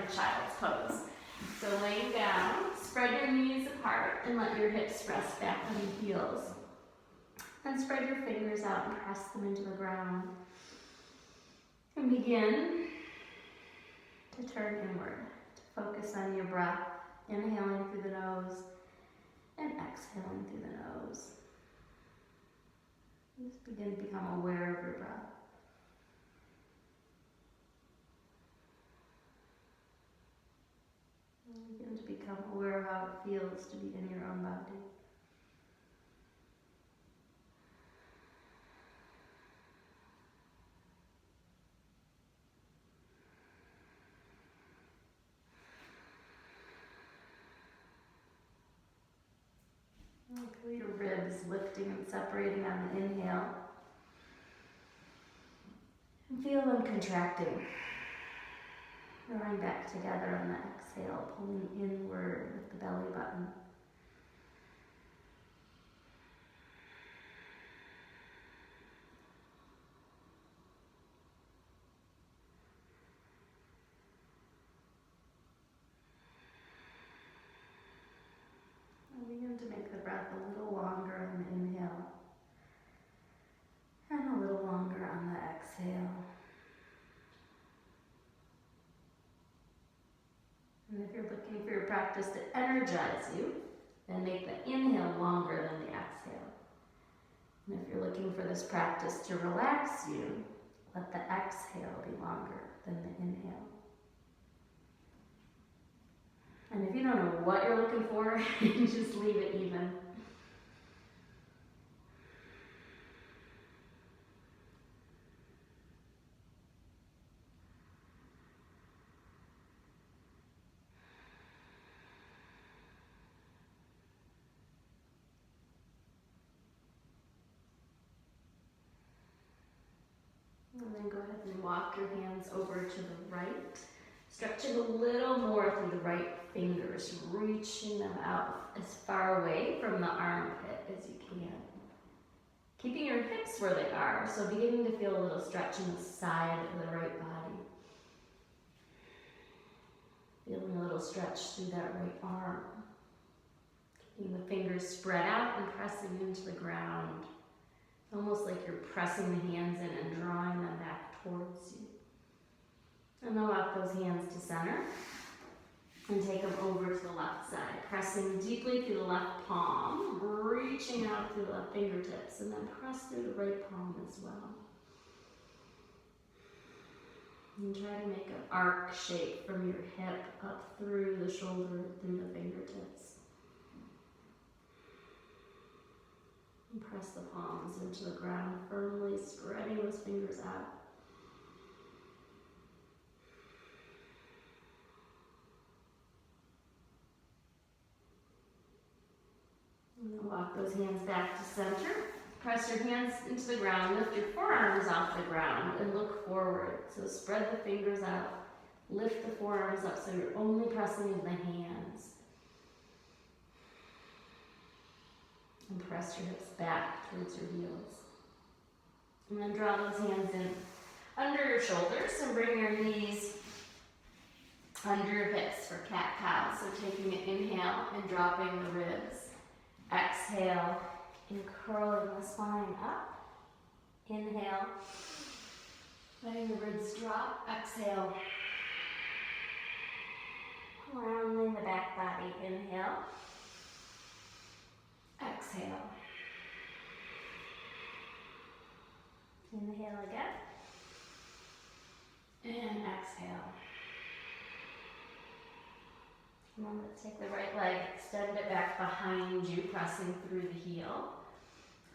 child's pose. So laying down, spread your knees apart and let your hips rest back on the heels. And spread your fingers out and press them into the ground. And begin to turn inward, to focus on your breath, inhaling through the nose and exhaling through the nose. Just begin to become aware of your breath. And begin to become aware of how it feels to be in your own body. Feel your ribs lifting and separating on the inhale. And feel them contracting. Drawing back together on the exhale, pulling inward with the belly button. Begin to make the breath a little longer on the inhale and a little longer on the exhale. And if you're looking for your practice to energize you, then make the inhale longer than the exhale. And if you're looking for this practice to relax you, let the exhale be longer than the inhale. And if you don't know what you're looking for, just leave it even. And then go ahead and walk your hands over to the right. Stretching a little more through the right fingers, reaching them out as far away from the armpit as you can. Keeping your hips where they are, so beginning to feel a little stretch in the side of the right body. Feeling a little stretch through that right arm. Keeping the fingers spread out and pressing into the ground. Almost like you're pressing the hands in and drawing them back towards you. And then walk those hands to center and take them over to the left side, pressing deeply through the left palm, reaching out through the left fingertips, and then press through the right palm as well. And try to make an arc shape from your hip up through the shoulder, through the fingertips. And press the palms into the ground firmly, spreading those fingers out. And then walk those hands back to center. Press your hands into the ground. Lift your forearms off the ground and look forward. So spread the fingers out. Lift the forearms up so you're only pressing in the hands. And press your hips back towards your heels. And then draw those hands in under your shoulders and bring your knees under your hips for cat-cow. So taking an inhale and dropping the ribs. Exhale and curling the spine up. Inhale, letting the ribs drop. Exhale, rounding the back body. Inhale, exhale. Inhale again, and exhale. And then let's take the right leg, extend it back behind you, pressing through the heel,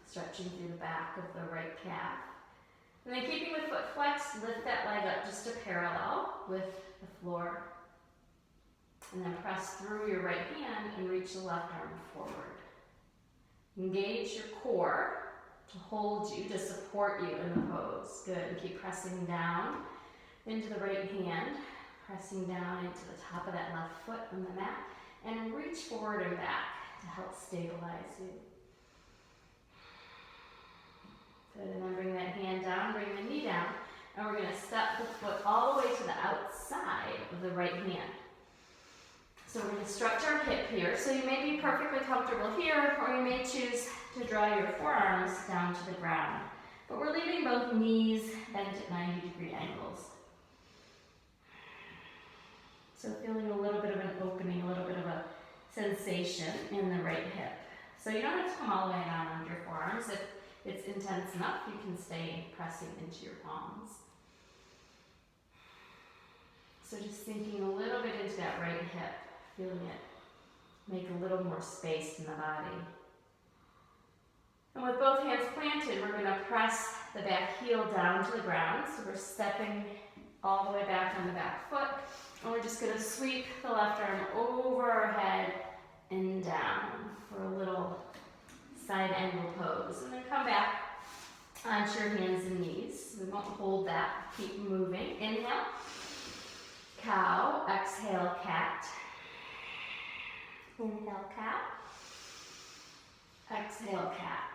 stretching through the back of the right calf. And then keeping the foot flexed, lift that leg up just to parallel with the floor. And then press through your right hand and reach the left arm forward. Engage your core to hold you, to support you in the pose. Good, and keep pressing down into the right hand. Pressing down into the top of that left foot on the mat, and reach forward and back to help stabilize you. Good, and then bring that hand down, bring the knee down, And we're gonna step the foot all the way to the outside of the right hand. So we're gonna stretch our hip here. So you may be perfectly comfortable here, or you may choose to draw your forearms down to the ground. But we're leaving both knees bent at 90-degree angles. So feeling a little bit of an opening, a little bit of a sensation in the right hip. So you don't have to come all the way down onto your forearms. If it's intense enough, you can stay pressing into your palms. So just sinking a little bit into that right hip, feeling it make a little more space in the body. And with both hands planted, we're going to press the back heel down to the ground. So we're stepping all the way back on the back foot. And we're just going to sweep the left arm over our head and down for a little side angle pose. And then come back onto your hands and knees. We won't hold that. Keep moving. Inhale. Cow. Exhale, cat. Inhale, cow. Exhale, cat.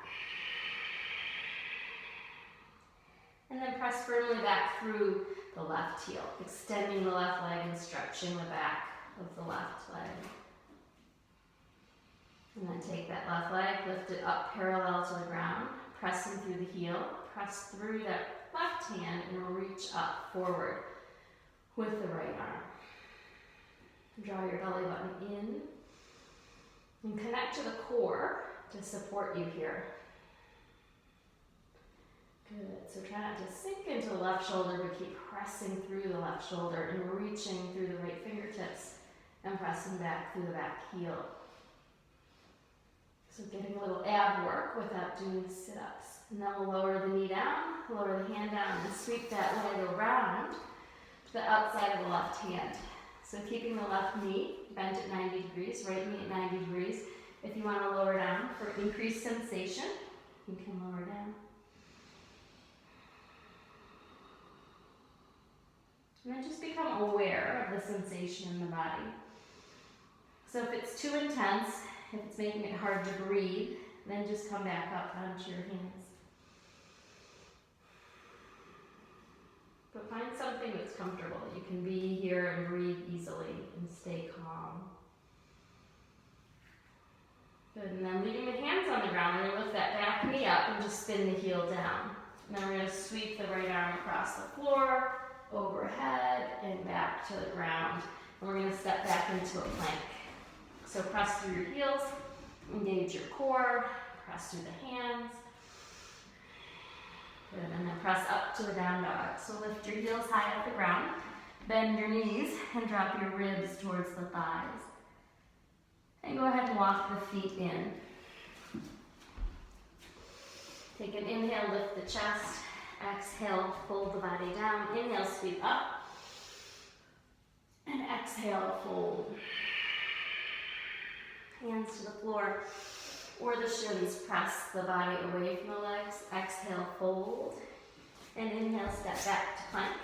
And then press firmly back through the left heel, extending the left leg and stretching the back of the left leg. And then take that left leg, lift it up parallel to the ground, pressing through the heel, press through that left hand and reach up forward with the right arm. Draw your belly button in and connect to the core to support you here. Good, so try not to sink into the left shoulder, but keep pressing through the left shoulder and reaching through the right fingertips and pressing back through the back heel. So getting a little ab work without doing sit-ups. And then we'll lower the knee down, lower the hand down, and sweep that leg around to the outside of the left hand. So keeping the left knee bent at 90 degrees, right knee at 90 degrees. If you want to lower down for increased sensation, you can lower down. And then just become aware of the sensation in the body. So if it's too intense, if it's making it hard to breathe, then just come back up onto your hands. But find something that's comfortable. You can be here and breathe easily and stay calm. Good, and then leaving the hands on the ground, we're going to lift that back knee up and just spin the heel down. And then we're going to sweep the right arm across the floor, overhead, and back to the ground. And we're going to step back into a plank. So press through your heels, engage your core, press through the hands. Good, and then press up to the down dog. So lift your heels high off the ground, bend your knees, and drop your ribs towards the thighs. And go ahead and walk the feet in. Take an inhale, lift the chest. Exhale, fold the body down. Inhale, sweep up. And exhale, fold. Hands to the floor or the shins, press the body away from the legs. Exhale, fold. And inhale, step back to plank.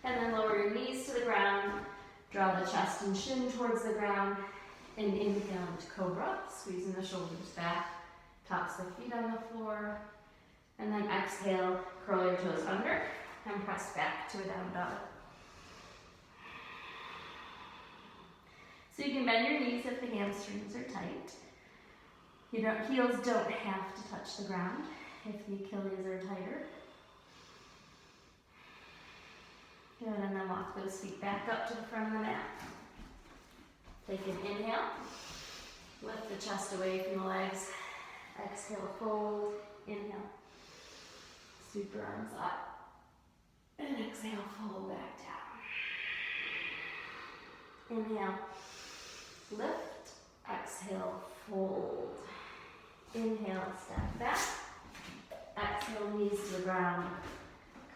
And then lower your knees to the ground. Draw the chest and shin towards the ground. And inhale into cobra, squeezing the shoulders back. Tops the feet on the floor. And then exhale, curl your toes under and press back to a down dog. So you can bend your knees if the hamstrings are tight. Heels don't have to touch the ground if the Achilles are tighter. Good, and then walk those feet back up to the front of the mat. Take an inhale. Lift the chest away from the legs. Exhale, fold. Inhale. Sweep your arms up. And exhale, fold back down. Inhale. Lift. Exhale, fold. Inhale, step back. Exhale, knees to the ground.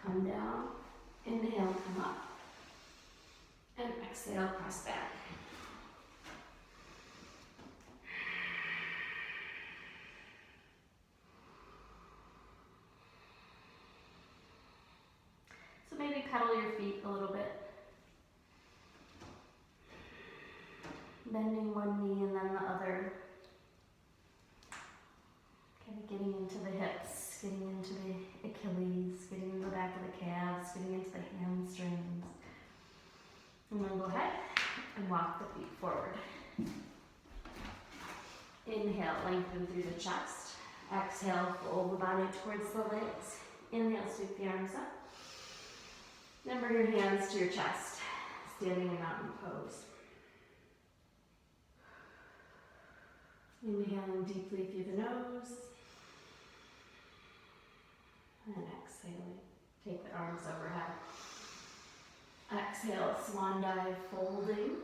Come down. Inhale, come up. And exhale, press back. So maybe pedal your feet a little bit. Bending one knee and then the other. Kind of getting into the hips, getting into the Achilles, getting into the back of the calves, getting into the hamstrings. And then go ahead and walk the feet forward. Inhale, lengthen through the chest. Exhale, fold the body towards the legs. Inhale, sweep the arms up. Then bring your hands to your chest, standing in mountain pose. Inhaling deeply through the nose. And exhaling. Take the arms overhead. Exhale, swan dive, folding.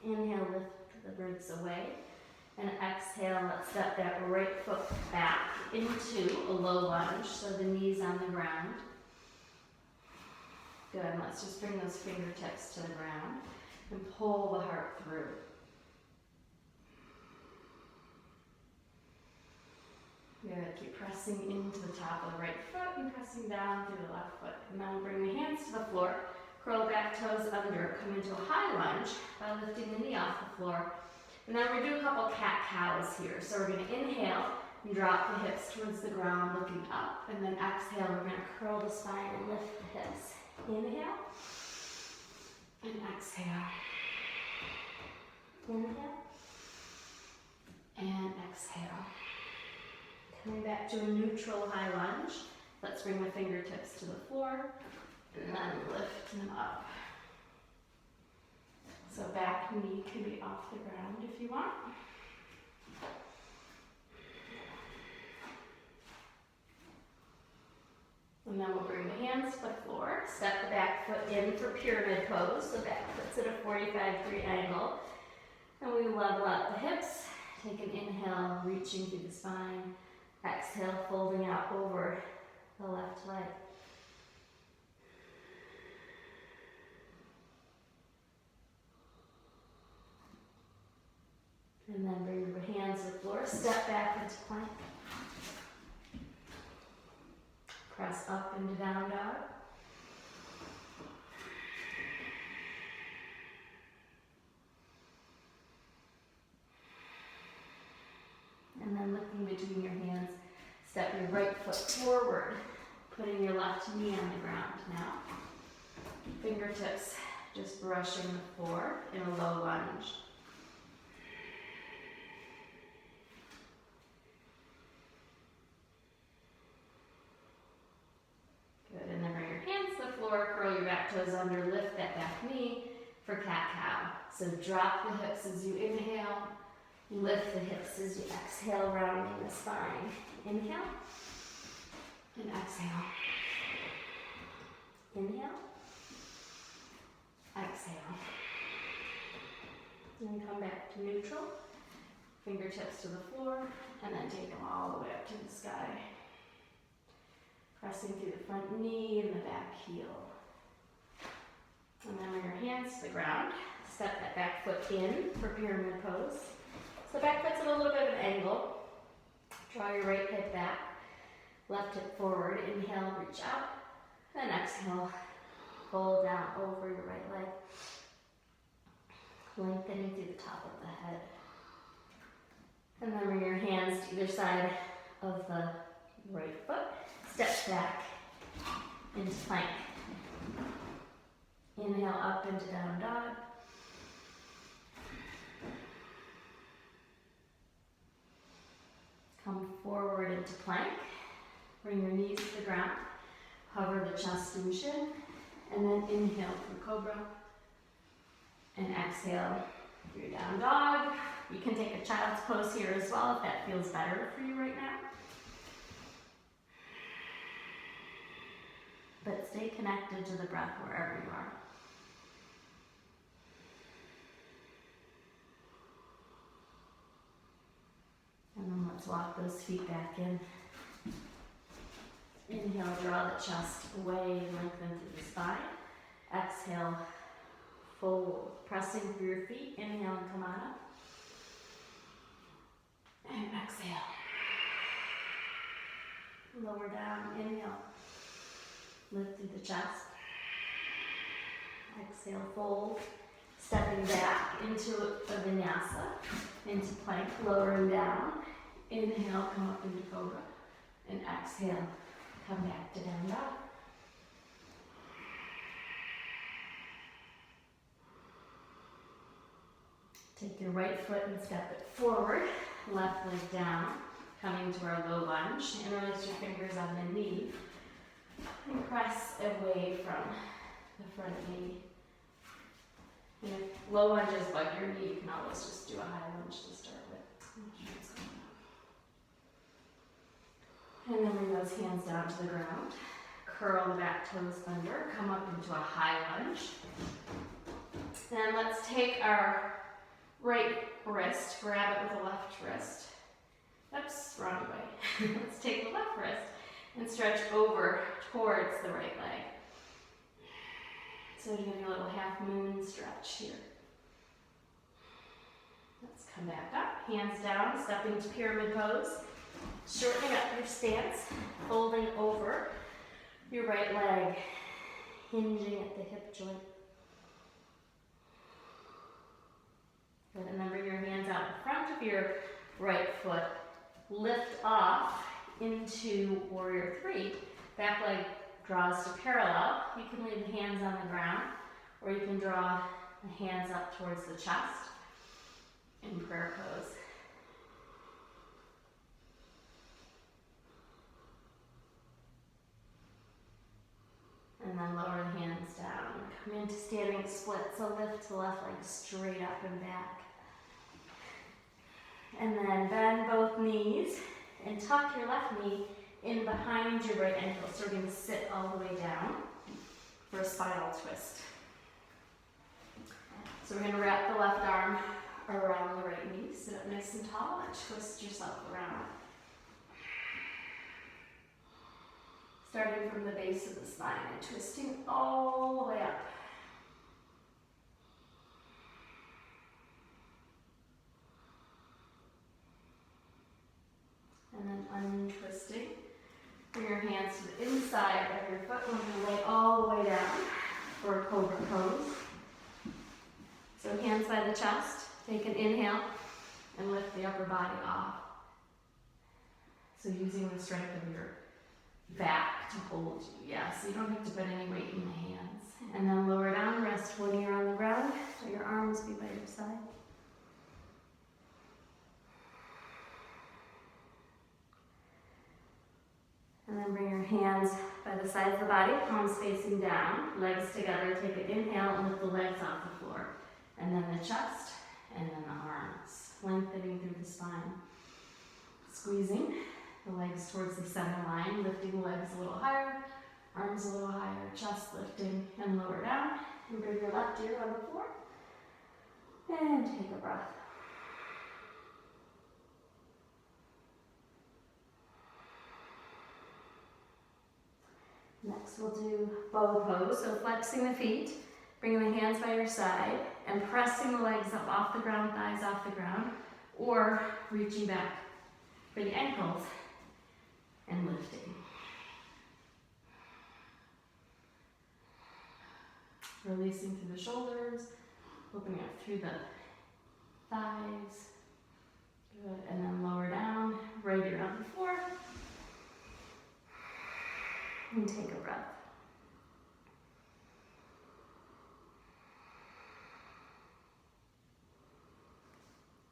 Inhale, lift the ribs away. And exhale, let's step that right foot back into a low lunge, so the knees on the ground. Good, let's just bring those fingertips to the ground and pull the heart through. Good, keep pressing into the top of the right foot and pressing down through the left foot. And then bring the hands to the floor, curl back toes under, come into a high lunge by lifting the knee off the floor. And then we're going to do a couple cat-cows here. So we're going to inhale and drop the hips towards the ground, looking up. And then exhale, we're going to curl the spine and lift the hips. Inhale. And exhale. Inhale. And exhale. Coming back to a neutral high lunge. Let's bring the fingertips to the floor. And then lift them up. So back knee can be off the ground if you want. And then we'll bring the hands to the floor. Step the back foot in for pyramid pose. So back foot's at a 45-degree angle. And we level out the hips. Take an inhale, reaching through the spine. Exhale, folding out over the left leg. And then bring your hands to the floor, step back into plank. Press up into down dog. And then looking between your hands, step your right foot forward, putting your left knee on the ground now. Fingertips just brushing the floor in a low lunge. Good, and then bring your hands to the floor, curl your back toes under, lift that back knee for cat-cow. So drop the hips as you inhale, lift the hips as you exhale, rounding the spine. Inhale, and exhale. Inhale, exhale. And come back to neutral, fingertips to the floor, and then take them all the way up to the sky. Pressing through the front knee and the back heel. And then bring your hands to the ground. Step that back foot in for pyramid pose. So back foot's at a little bit of an angle. Draw your right hip back, left hip forward. Inhale, reach out. Then exhale, fold down over your right leg. Lengthening through the top of the head. And then bring your hands to either side of the right foot. Step back into plank. Inhale up into down dog. Come forward into plank. Bring your knees to the ground. Hover the chest and chin. And then inhale for cobra. And exhale for your down dog. You can take a child's pose here as well if that feels better for you right now. But stay connected to the breath wherever you are. And then let's walk those feet back in. Inhale, draw the chest away, lengthen through the spine. Exhale, fold, pressing through your feet. Inhale and come on up. And exhale. Lower down, inhale. Lift through the chest. Exhale, fold. Stepping back into a vinyasa, into plank, lowering down. Inhale, come up into cobra. And exhale, Come back to down dog. Take your right foot and step it forward, left leg down, coming to our low lunge. Interlace your fingers on the knee and press away from the front knee. And if low lunges bug your knee, you can always just do a high lunge to start with. And then bring those hands down to the ground. Curl the back toes under, come up into a high lunge. Then let's take our right wrist, grab it with the left wrist. Oops, wrong way. Let's take the left wrist and stretch over towards the right leg. So you're getting a little half moon stretch here. Let's come back up, hands down, stepping to pyramid pose. Shortening up your stance, folding over your right leg, hinging at the hip joint. Good, and then bring your hands out in front of your right foot. Lift off into warrior three. Back leg draws to parallel. You can leave the hands on the ground, or you can draw the hands up towards the chest in prayer pose. And then lower the hands down. Come into standing split, so lift the left leg straight up and back. And then bend both knees and tuck your left knee in behind your right ankle. So we're going to sit all the way down for a spinal twist. So we're going to wrap the left arm around the right knee. Sit up nice and tall and twist yourself around. Starting from the base of the spine and twisting all the way up. And then untwisting. Bring your hands to the inside of your foot. We're going to lay all the way down for a cobra pose. So hands by the chest. Take an inhale and lift the upper body off. So using the strength of your back to hold you. Yeah, so you don't have to put any weight in the hands. And then lower down, rest one ear on the ground. Let your arms be by your side. And then bring your hands by the sides of the body, palms facing down, legs together. Take an inhale and lift the legs off the floor. And then the chest, and then the arms, lengthening through the spine. Squeezing the legs towards the center line, lifting the legs a little higher, arms a little higher, chest lifting and lower down. And bring your left ear on the floor. And take a breath. Next we'll do bow pose, so flexing the feet, bringing the hands by your side, and pressing the legs up off the ground, thighs off the ground, or reaching back for the ankles and lifting. Releasing through the shoulders, opening up through the thighs. Good, and then lower down, right ear on the floor. And take a breath.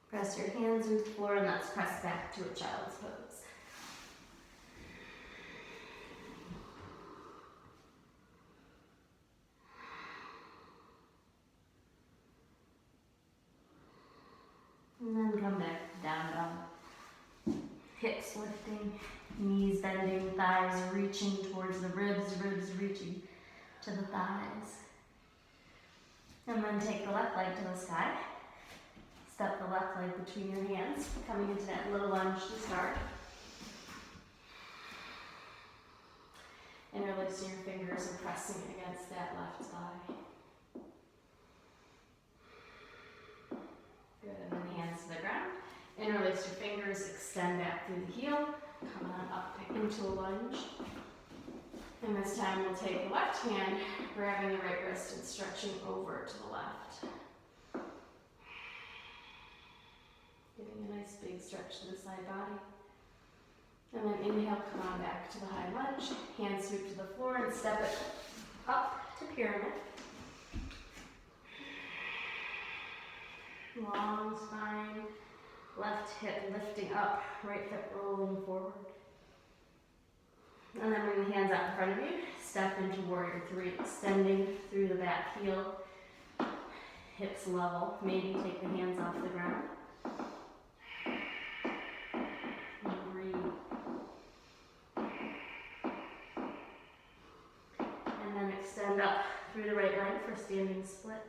Press your hands into the floor and let's press back to a child's pose. And then come back down dog. Hips lifting, knees bending, thighs reaching towards the ribs, ribs reaching to the thighs. And then take the left leg to the sky. Step the left leg between your hands, coming into that little lunge to start. Interlacing your fingers and pressing against that left thigh. Good, and then hands to the ground. Interlace your fingers, extend back through the heel, come on up into a lunge. And this time we'll take the left hand, grabbing the right wrist and stretching over to the left. Giving a nice big stretch to the side body. And then inhale, come on back to the high lunge. Hand sweep to the floor and step it up to pyramid. Long spine, left hip lifting up, right hip rolling forward. And then bring the hands out in front of you. Step into warrior three, extending through the back heel. Hips level. Maybe take the hands off the ground. And breathe. And then extend up through the right leg for standing split.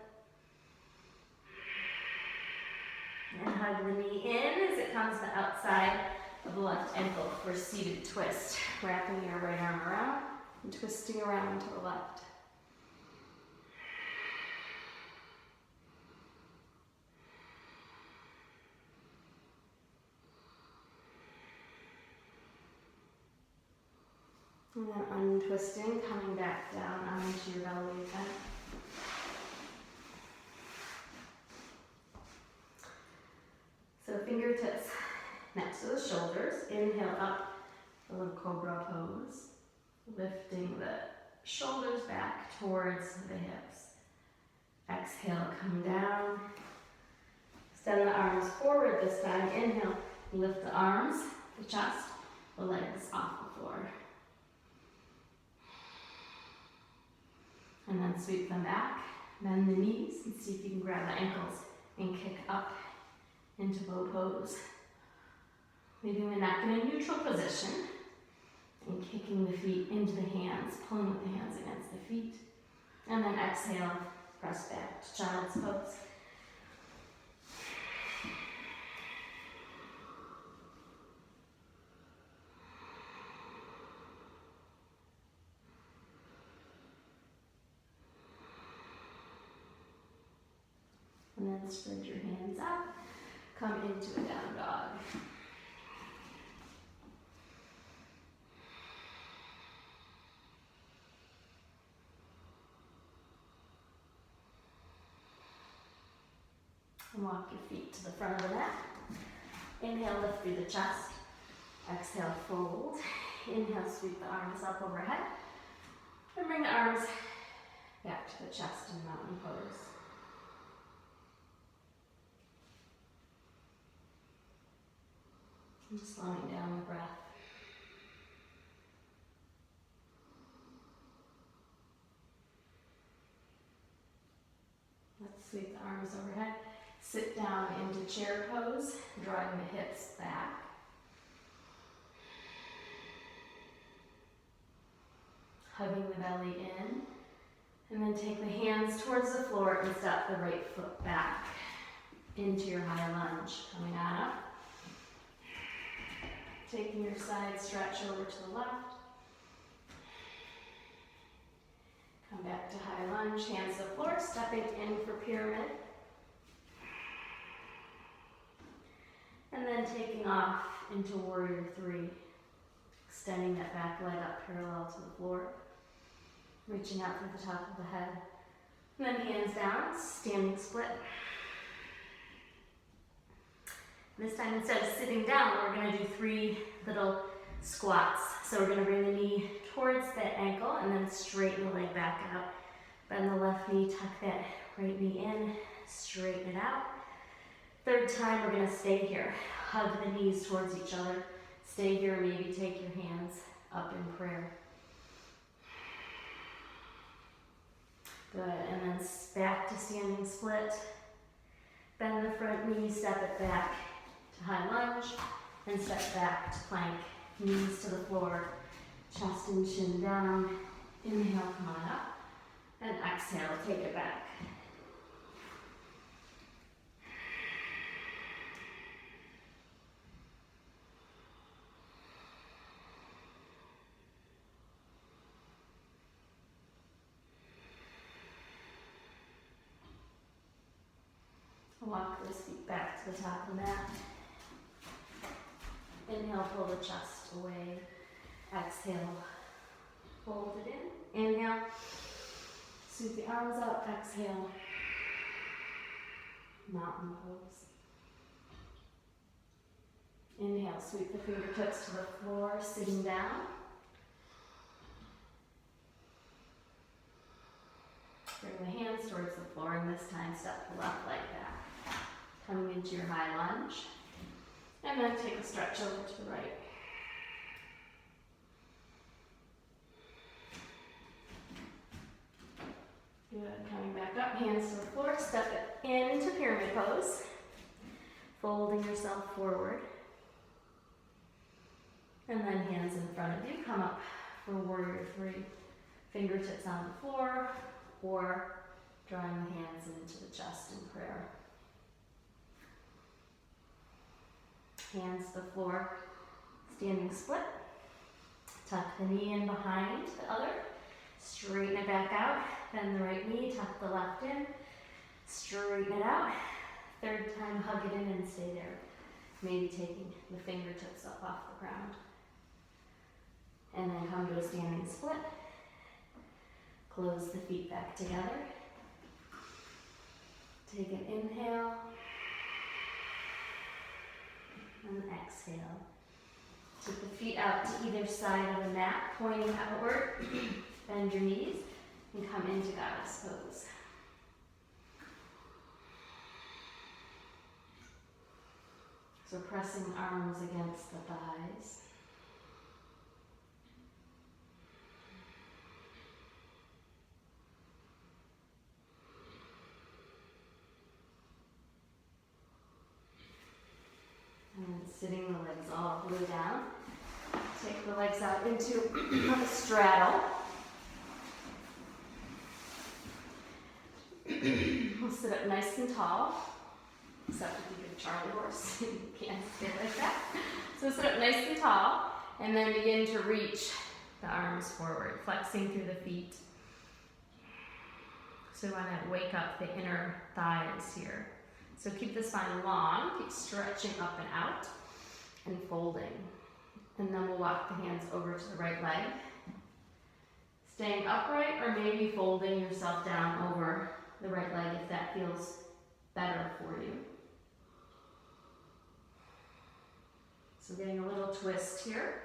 And hug the knee in as it comes to outside of the left ankle for seated twist. Wrapping your right arm around and twisting around to the left. And then untwisting, coming back down onto your belly again. So fingertips next to the shoulders. Inhale up, a little cobra pose. Lifting the shoulders back towards the hips. Exhale, come down. Extend the arms forward this time. Inhale, lift the arms, the chest, the legs off the floor. And then sweep them back, bend the knees, and see if you can grab the ankles and kick up into bow pose. Leaving the neck in a neutral position and kicking the feet into the hands, pulling with the hands against the feet. And then exhale, press back to child's pose. And then spread your hands out, come into a down dog. And walk your feet to the front of the mat. Inhale, lift through the chest. Exhale, fold. Inhale, sweep the arms up overhead. And bring the arms back to the chest in mountain pose. And slowing down the breath. Let's sweep the arms overhead. Sit down into chair pose, drawing the hips back. Hugging the belly in. And then take the hands towards the floor and step the right foot back into your high lunge. Coming on up. Taking your side stretch over to the left. Come back to high lunge, hands to the floor, stepping in for pyramid. And then taking off into warrior three. Extending that back leg up parallel to the floor. Reaching out through the top of the head. And then hands down, standing split. This time, instead of sitting down, we're going to do 3 little squats. So we're going to bring the knee towards that ankle and then straighten the leg back out. Bend the left knee, tuck that right knee in, straighten it out. Third time, we're going to stay here. Hug the knees towards each other. Stay here, maybe take your hands up in prayer. Good, and then back to standing split. Bend the front knee, step it back to high lunge, and step back to plank. Knees to the floor, chest and chin down. Inhale, come on up, and exhale, take it back. Walk those feet back to the top of the mat. Inhale, pull the chest away. Exhale, fold it in. Inhale, sweep the arms up. Exhale, mountain pose. Inhale, sweep the fingertips to the floor, sitting down. Bring the hands towards the floor, and this time step the left leg back. Coming into your high lunge. And then take a stretch over to the right. Good, coming back up, hands to the floor, step it into pyramid pose. Folding yourself forward. And then hands in front of you, come up for warrior three. Fingertips on the floor, or drawing the hands into the chest in prayer. Hands to the floor, standing split. Tuck the knee in behind the other. Straighten it back out. Bend the right knee, tuck the left in. Straighten it out. Third time, hug it in and stay there. Maybe taking the fingertips up off the ground. And then come to a standing split. Close the feet back together. Take an inhale. And exhale. Take the feet out to either side of the mat, pointing outward. Bend your knees and come into goddess pose. So pressing arms against the thighs. And sitting the legs all the way down. Take the legs out into a straddle. We'll sit up nice and tall, except if you get a Charlie horse, you can't sit like that. So sit up nice and tall, and then begin to reach the arms forward, flexing through the feet. So we want to wake up the inner thighs here. So keep the spine long, keep stretching up and out, and folding. And then we'll walk the hands over to the right leg. Staying upright, or maybe folding yourself down over the right leg if that feels better for you. So getting a little twist here.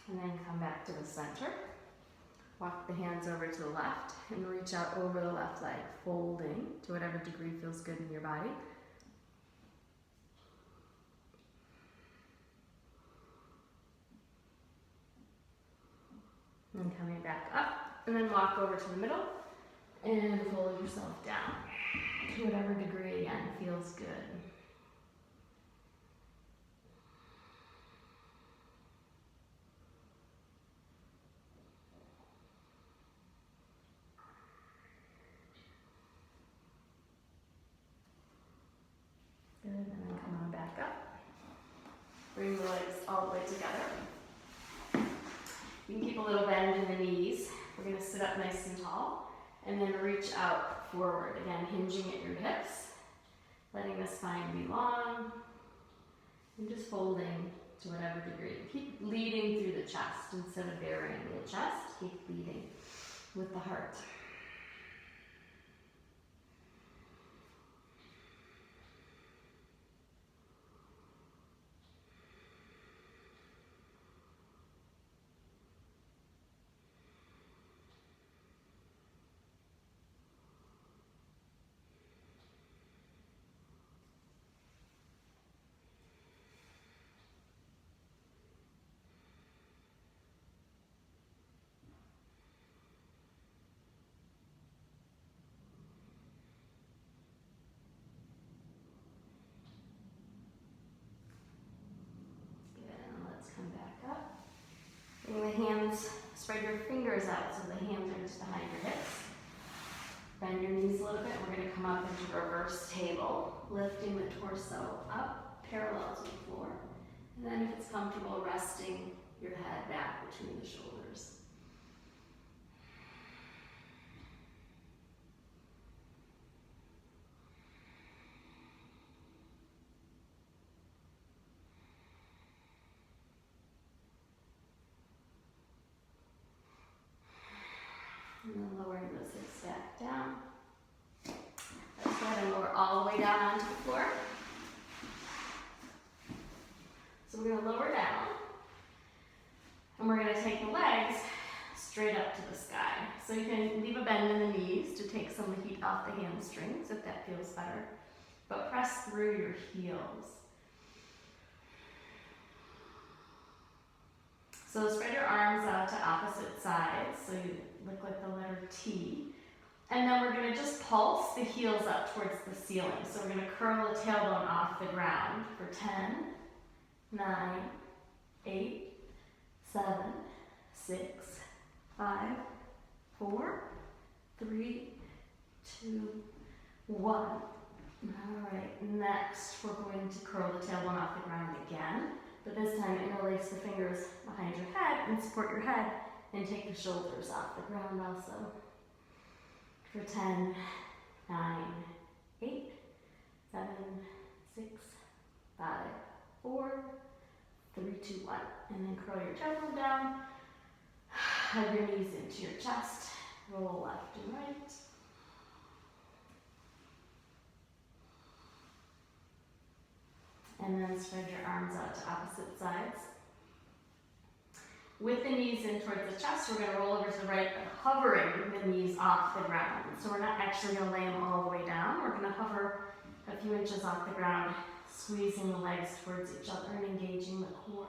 And then come back to the center. Walk the hands over to the left and reach out over the left leg, folding to whatever degree feels good in your body. And coming back up, and then walk over to the middle and fold yourself down to whatever degree, again, feels good. Good, and then come on back up. Bring the legs all the way together. You can keep a little bend in the knees. We're going to sit up nice and tall, and then reach out forward. Again, hinging at your hips, letting the spine be long, and just folding to whatever degree. Keep leading through the chest instead of burying the chest. Keep leading with the heart. Come back up. Bring the hands, spread your fingers out so the hands are just behind your hips. Bend your knees a little bit. We're going to come up into reverse table, lifting the torso up, parallel to the floor. And then if it's comfortable, resting your head back between the shoulders. And then lowering those hips back down. Let's go ahead and lower all the way down onto the floor. the legs straight up to the sky. So you can leave a bend in the knees to take some of the heat off the hamstrings if that feels better. But press through your heels. So spread your arms out to opposite sides so you look like the letter T. And then we're going to just pulse the heels up towards the ceiling. So we're going to curl the tailbone off the ground for 10, 9, 8, 7, 6, 5, 4, 3, 2, 1. All right, next we're going to curl the tailbone off the ground again. But this time interlace the fingers behind your head and support your head and take the shoulders off the ground also. For 10, 9, 8, 7, 6, 5, 4, 3, 2, 1. And then curl your tailbone down. Hug your knees into your chest. Roll left and right. And then spread your arms out to opposite sides. With the knees in towards the chest, we're going to roll over to the right, hovering the knees off the ground. So we're not actually going to lay them all the way down. We're going to hover a few inches off the ground, squeezing the legs towards each other and engaging the core.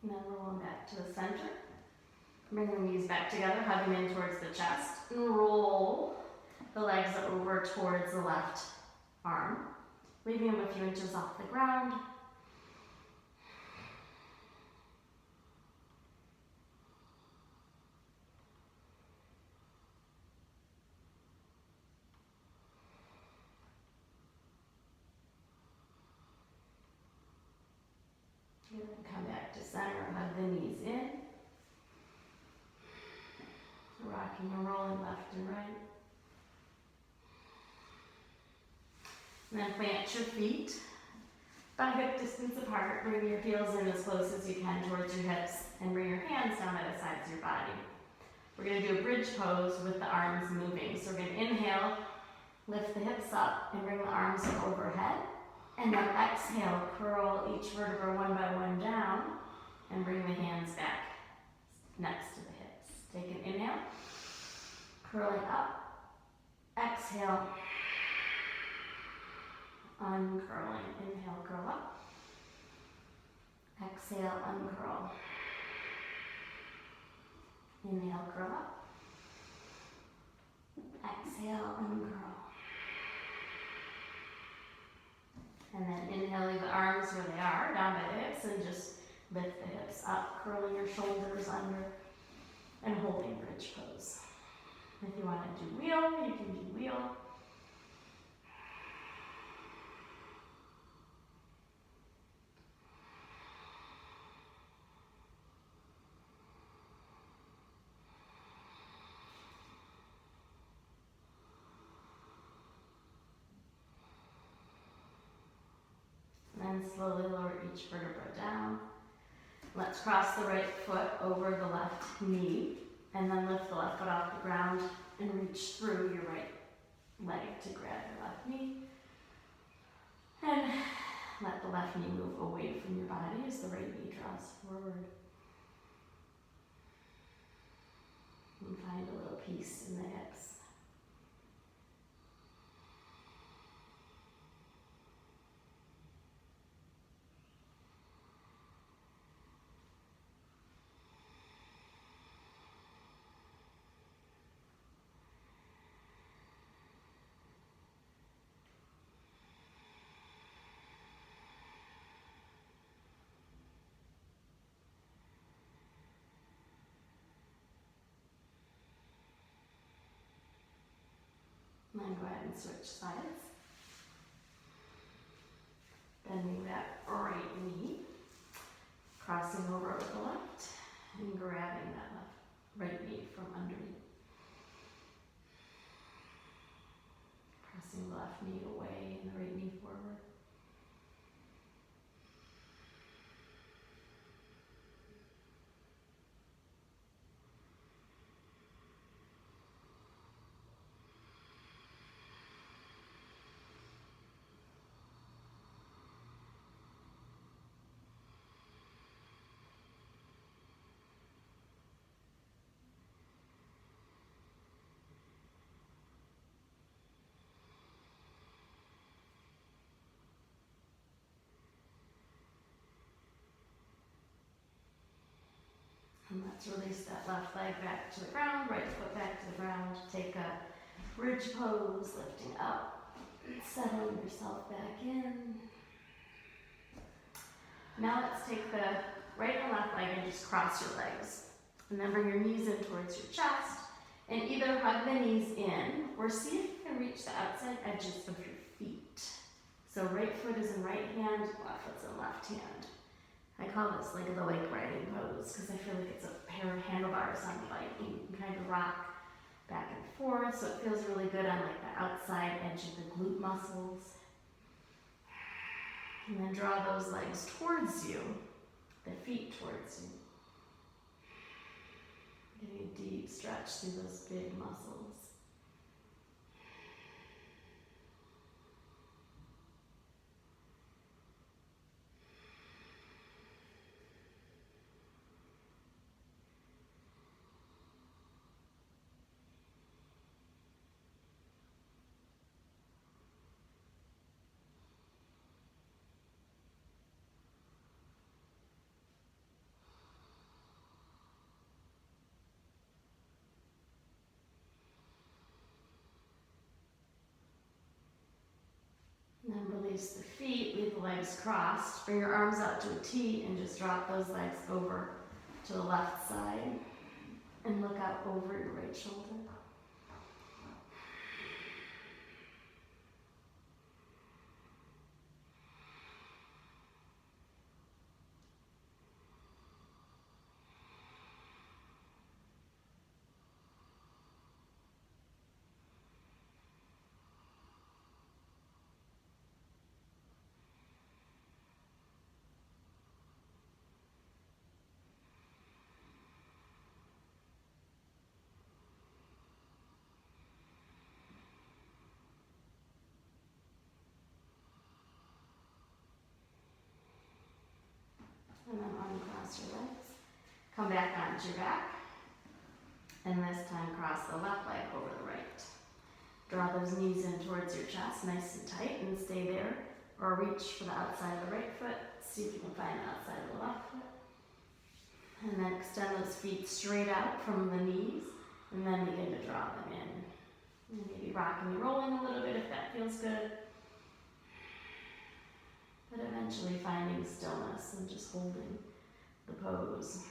And then roll them back to the center. Bring the knees back together, hug them in towards the chest, and roll the legs over towards the left arm, leaving them a few inches off the ground. And then come back to center, hug the knees in. Rocking and rolling left and right. And then plant your feet about hip distance apart. Bring your heels in as close as you can towards your hips and bring your hands down by the sides of your body. We're going to do a bridge pose with the arms moving. So we're going to inhale, lift the hips up and bring the arms overhead. And then exhale, curl each vertebra one by one down and bring the hands back next to the hips. Take an inhale, curling up, exhale, uncurling, inhale, curl up, exhale, uncurl, inhale, curl up, exhale, uncurl. And then inhale, leave the arms where they are, down by the hips, and just lift the hips up, curling your shoulders under and holding bridge pose. If you want to do wheel, you can do wheel. And then slowly lower each vertebra down. Let's cross the right foot over the left knee, and then lift the left foot off the ground and reach through your right leg to grab your left knee. And let the left knee move away from your body as the right knee draws forward. And find a little peace in the hips. And then go ahead and switch sides. Bending that right knee, crossing over with the left, and grabbing that right knee from underneath. Pressing the left knee away and the right knee forward. And let's release that left leg back to the ground, right foot back to the ground. Take a bridge pose, lifting up, settling yourself back in. Now let's take the right and left leg and just cross your legs. And then bring your knees in towards your chest. And either hug the knees in, or see if you can reach the outside edges of your feet. So right foot is in right hand, left foot's in left hand. I call this like the bike riding pose because I feel like it's a pair of handlebars on the bike. And you can kind of rock back and forth, so it feels really good on like the outside edge of the glute muscles. And then draw those legs towards you, the feet towards you. Getting a deep stretch through those big muscles. And then release the feet, leave the legs crossed. Bring your arms out to a T and just drop those legs over to the left side. And look out over your right shoulder. And then uncross your legs. Come back onto your back. And this time cross the left leg over the right. Draw those knees in towards your chest, nice and tight, and stay there. Or reach for the outside of the right foot. See if you can find the outside of the left foot. And then extend those feet straight out from the knees. And then begin to draw them in. And maybe rocking and rolling a little bit if that feels good. But eventually finding stillness and just holding the pose.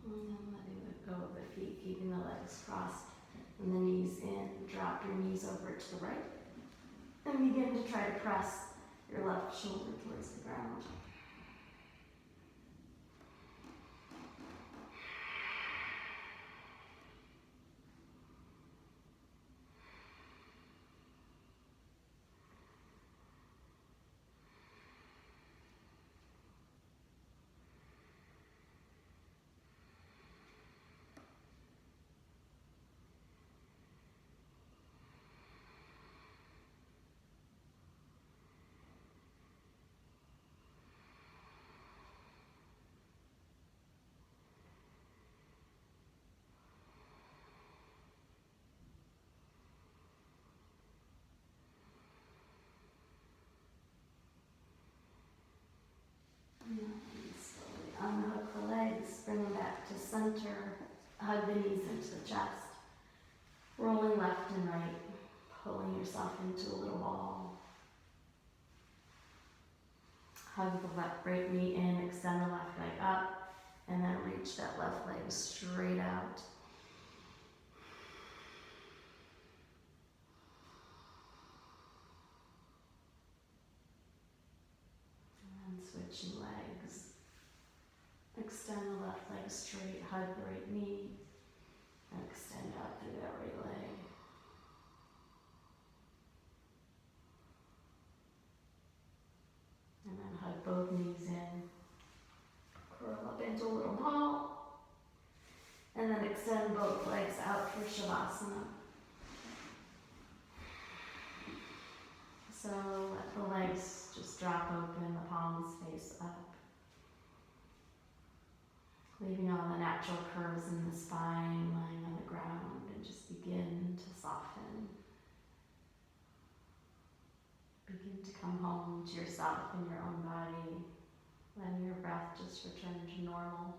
And then letting go of the feet, keeping the legs crossed and the knees in. Drop your knees over to the right. And begin to try to press your left shoulder towards the ground. And slowly unhook the legs, bring them back to center, hug the knees into the chest, rolling left and right, pulling yourself into a little ball. Hug the right knee in, extend the left leg up, and then reach that left leg straight out. And switching legs. Extend the left leg straight, hug the right knee both legs out for Shavasana. So let the legs just drop open, the palms face up. Leaving all the natural curves in the spine lying on the ground, and just begin to soften. Begin to come home to yourself and your own body, letting your breath just return to normal.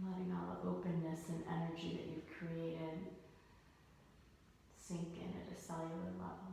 Letting all the openness and energy that you've created sink in at a cellular level.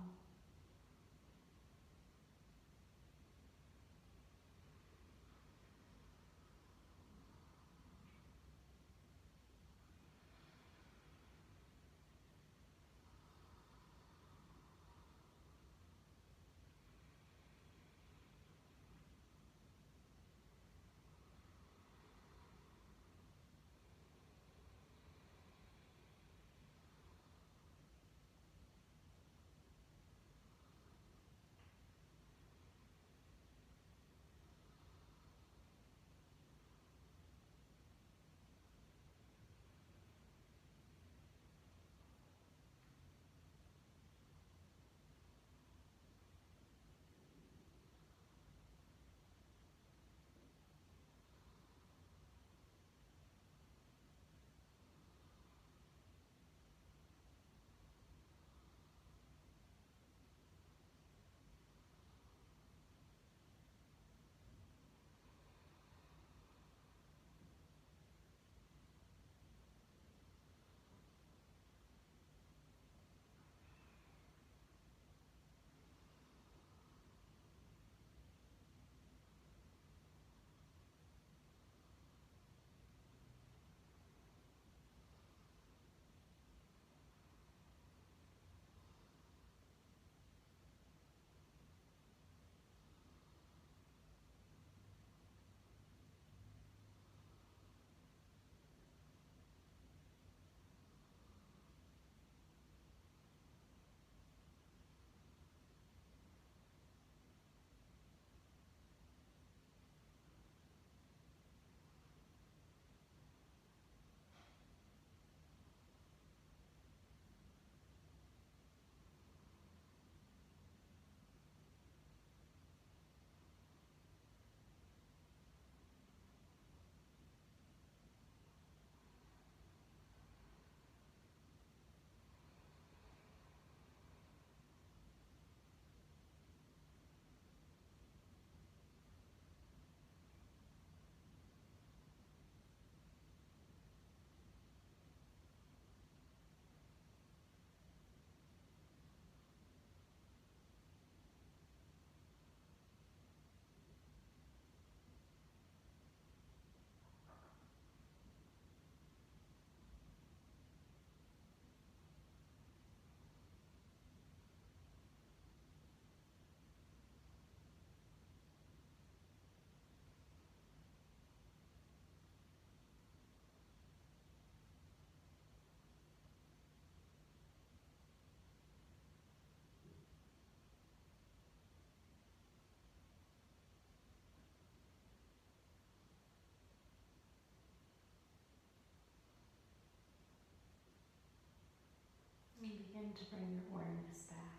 Begin to bring your awareness back.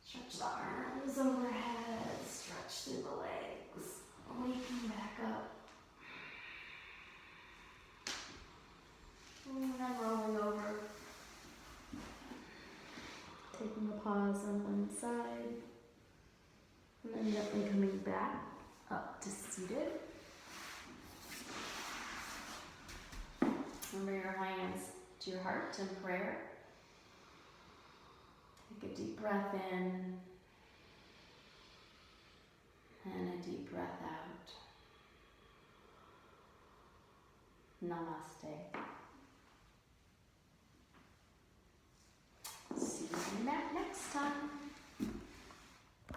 Stretch the arms overhead, stretch through the legs, waking back up. And then rolling over. Taking a pause on one side. And then gently coming back up to seated. Remember your hands to your heart in prayer. Take a deep breath in and a deep breath out. Namaste.